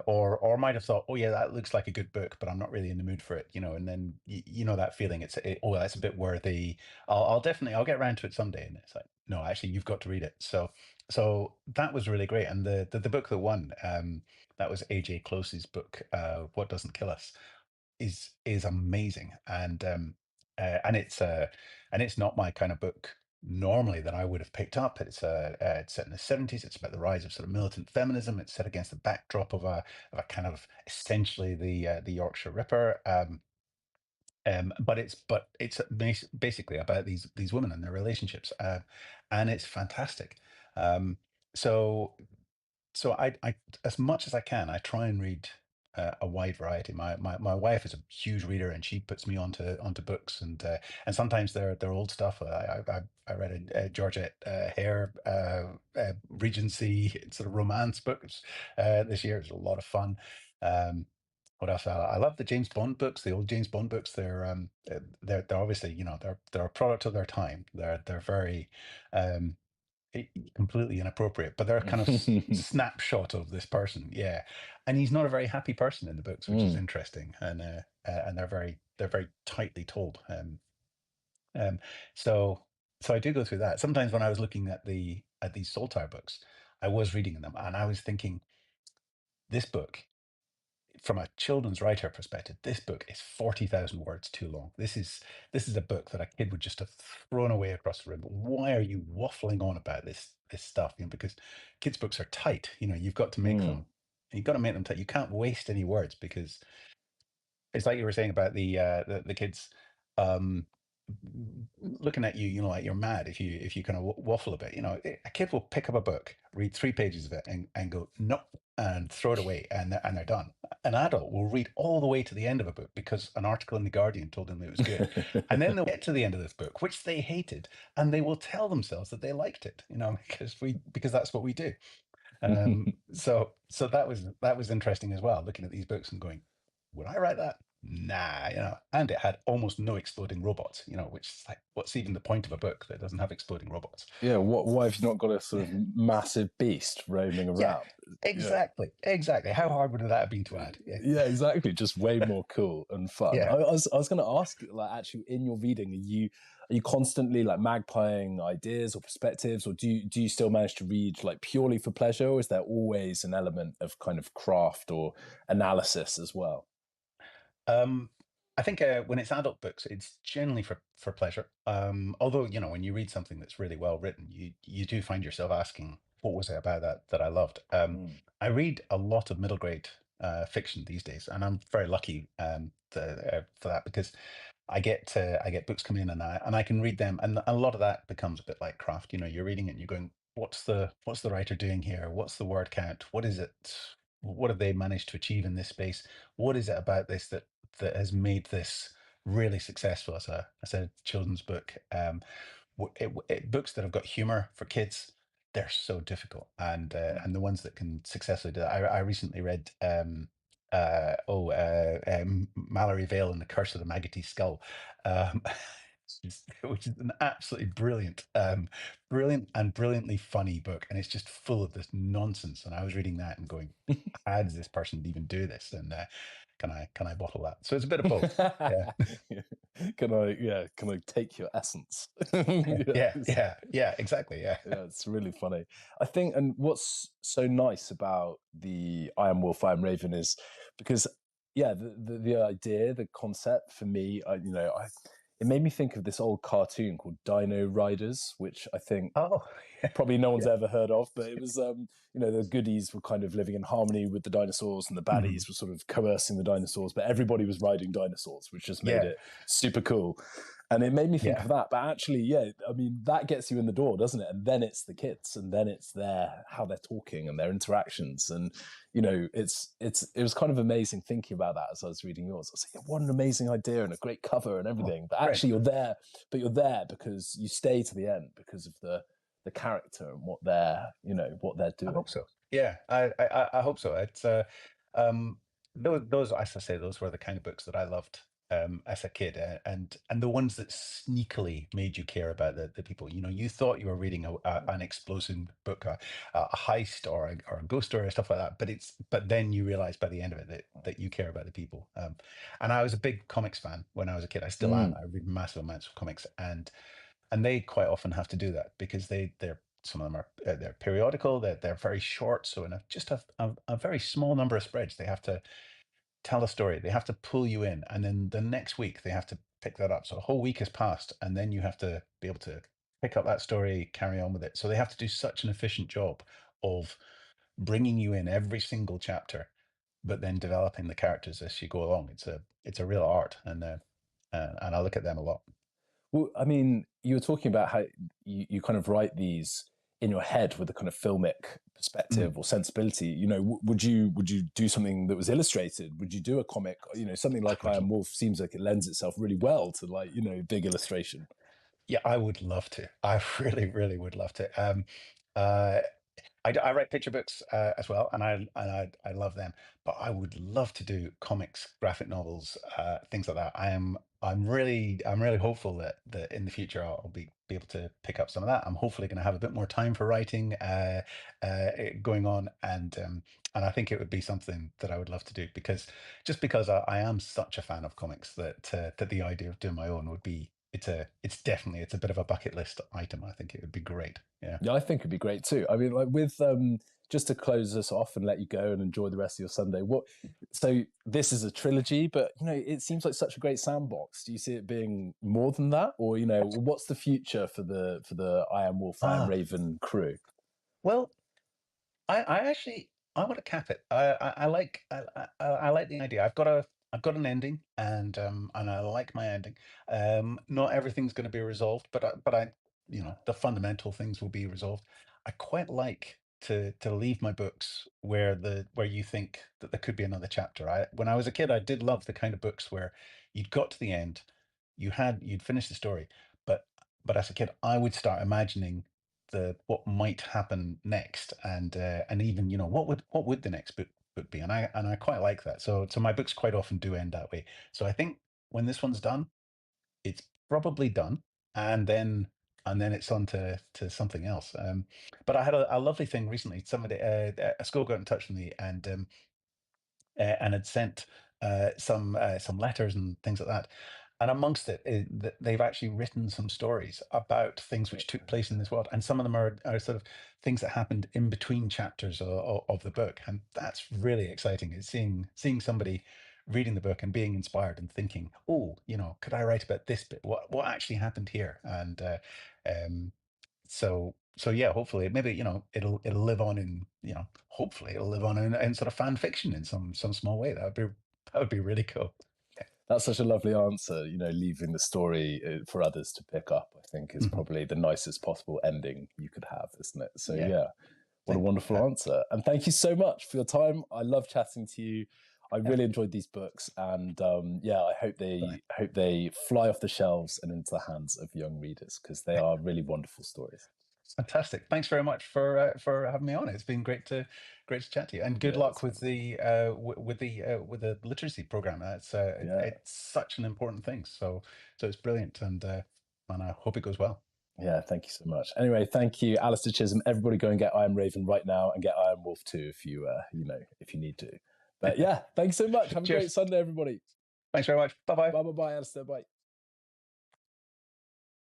S2: or might have thought, oh yeah, that looks like a good book, but I'm not really in the mood for it, and then you know that feeling. Oh, that's a bit worthy. I'll get around to it someday, and it's like, no, actually, you've got to read it. So that was really great, and the book that won, that was AJ Close's book, What Doesn't Kill Us, is amazing, and it's not my kind of book normally that I would have picked up. It's set in the 70s. It's about the rise of sort of militant feminism. It's set against the backdrop of a kind of essentially the Yorkshire Ripper. But it's basically about these women and their relationships, and it's fantastic. Um, so so as much as I can, I try and read a wide variety. My wife is a huge reader, and she puts me onto books, and sometimes they're old stuff. I read a Georgette Hare Regency sort of romance books this year. It's a lot of fun. Um, what else? I love the James Bond books, the old James Bond books. They're obviously, they're a product of their time. They're very um, completely inappropriate, but they're kind of snapshot of this person. Yeah, and he's not a very happy person in the books, which is
S1: Mm.
S2: interesting, and they're very tightly told. Um, so so I do go through that. Sometimes when I was looking at these Saltire books, I was reading them, and I was thinking, this book, from a children's writer perspective, this book is 40,000 words too long. This is a book that a kid would just have thrown away across the room. Why are you waffling on about this stuff? Because kids' books are tight.
S1: Mm.
S2: You've got to make them tight. You can't waste any words, because it's like you were saying about the kids um, looking at you, like you're mad if you kind of waffle a bit. A kid will pick up a book, read 3 pages of it, and go nope, and throw it away, and they're done. An adult will read all the way to the end of a book because an article in the Guardian told them it was good, and then they'll get to the end of this book, which they hated, and they will tell themselves that they liked it. Because that's what we do. So that was interesting as well, looking at these books and going, would I write that? Nah, and it had almost no exploding robots, which is like, what's even the point of a book that doesn't have exploding robots?
S1: Yeah, why have you not got a sort of massive beast roaming
S2: Yeah,
S1: around? Yeah.
S2: exactly. How hard would that have been to add? Yeah,
S1: Yeah, exactly. Just way more cool and fun.
S2: yeah.
S1: I was going to ask, like, actually, in your reading, are you constantly like magpieing ideas or perspectives, or do you still manage to read like purely for pleasure, or is there always an element of kind of craft or analysis as well?
S2: Um, I think when it's adult books, it's generally for pleasure. Although, when you read something that's really well written, you do find yourself asking, what was it about that I loved?
S1: Mm.
S2: I read a lot of middle grade fiction these days, and I'm very lucky for that, because I get books come in, and I can read them, and a lot of that becomes a bit like craft. You're reading it and you're going, what's the writer doing here? What's the word count? What is it? What have they managed to achieve in this space? What is it about this that has made this really successful as a children's book? Books that have got humor for kids, they're so difficult, and the ones that can successfully do that. I recently read Mallory Vale and the Curse of the Maggoty Skull, um, which is an absolutely brilliant and brilliantly funny book, and it's just full of this nonsense. And I was reading that and going, "How does this person even do this?" And can I bottle that? So it's a bit of both. Yeah,
S1: Can I take your essence? Yeah,
S2: yeah, yeah, yeah. Exactly. Yeah.
S1: yeah, it's really funny. I think, and what's so nice about the I Am Wolf, I Am Raven is because, yeah, the idea, the concept for me, it made me think of this old cartoon called Dino Riders, which I think
S2: Oh, yeah,
S1: probably no one's
S2: yeah.
S1: ever heard of, but it was, the goodies were kind of living in harmony with the dinosaurs, and the
S2: Mhm.
S1: baddies were sort of coercing the dinosaurs, but everybody was riding dinosaurs, which just made
S2: Yeah,
S1: it super cool. And it made me think
S2: yeah.
S1: of that. But actually, yeah, I mean, that gets you in the door, doesn't it? And then it's the kids, and then it's how they're talking and their interactions. And, it was kind of amazing thinking about that as I was reading yours. I was like, yeah, what an amazing idea and a great cover and
S2: Oh,
S1: everything. But
S2: great.
S1: actually, you're there because you stay to the end because of the character and what they're
S2: I
S1: doing.
S2: hope so. Yeah, I hope so. Um, those, as I say, those were the kind of books that I loved as a kid, and the ones that sneakily made you care about the people. You thought you were reading an explosion book, a heist, or a ghost story or stuff like that. But then you realize by the end of it that you care about the people. And I was a big comics fan when I was a kid. I still am.
S1: Mm.
S2: I read massive amounts of comics, and they quite often have to do that because they're some of them are they're periodical, they're very short, so in just a very small number of spreads they have to tell a story, they have to pull you in, and then the next week they have to pick that up. So a whole week has passed, and then you have to be able to pick up that story, carry on with it. So they have to do such an efficient job of bringing you in every single chapter, but then developing the characters as you go along. It's a real art, and I look at them a lot.
S1: Well, I mean, you were talking about how you kind of write these in your head with a kind of filmic
S2: Mm.
S1: perspective or sensibility. Would you do something that was illustrated? Would you do a comic? Something
S2: I
S1: like I
S2: would,
S1: Am Wolf seems like it lends itself really well to big illustration.
S2: yeah, I would love to. I really, really would love to. Uh, I write picture books as well, and I love them. But I would love to do comics, graphic novels, things like that. I'm really hopeful that in the future I'll be able to pick up some of that. I'm hopefully going to have a bit more time for writing going on, and I think it would be something that I would love to do because just because I am such a fan of comics that the idea of doing my own would be it's a bit of a bucket list item. I think it would be great. Yeah.
S1: Yeah, I think it'd be great too. I mean, like with just to close us off and let you go and enjoy the rest of your Sunday. So this is a trilogy, but it seems like such a great sandbox. Do you see it being more than that, or what's the future for the I Am Wolf, I Am
S2: Ah,
S1: Raven crew?
S2: well, I actually I want to cap it. I like the idea. I've got an ending, and I like my ending. Not everything's going to be resolved, but the fundamental things will be resolved. I quite like to leave my books where you think that there could be another chapter. When I was a kid, I did love the kind of books where you'd got to the end, you'd finished the story, but as a kid, I would start imagining the what might happen next, and even what would the next book be, and I quite like that. So my books quite often do end that way. So I think when this one's done, it's probably done, and then it's on to something else. But I had a lovely thing recently. Somebody, a school got in touch with me, and had sent some letters and things like that. And amongst it, they've actually written some stories about things which took place in this world, and some of them are sort of things that happened in between chapters of the book, and that's really exciting. It's seeing somebody reading the book and being inspired and thinking, oh, could I write about this bit? What actually happened here? And um, so yeah, hopefully maybe it'll live on hopefully it'll live on in sort of fan fiction in some small way. That would be really cool.
S1: That's such a lovely answer. Leaving the story for others to pick up, I think, is
S2: Mhm.
S1: probably the nicest possible ending you could have, isn't it? So
S2: Yeah,
S1: yeah, what a
S2: think
S1: wonderful answer. And thank you so much for your time. I love chatting to you. I
S2: yeah,
S1: really enjoyed these books, and yeah, I hope
S2: brilliant.
S1: they fly off the shelves and into the hands of young readers because they are really wonderful stories.
S2: Fantastic. Thanks very much for having me on. It's been great to chat to you, and good
S1: Yeah,
S2: luck
S1: it's
S2: with
S1: wonderful.
S2: the literacy program.
S1: Yeah,
S2: It's such an important thing. So it's brilliant, and I hope it goes well.
S1: yeah. Thank you so much. Anyway, thank you, Alastair Chisholm. Everybody, go and get I Am Raven right now, and get I Am Wolf too if you if you need to. But yeah, thanks so much. Have a great
S2: Cheers.
S1: Sunday, everybody.
S2: Thanks very much. Bye bye.
S1: Bye bye bye, Alistair. Bye.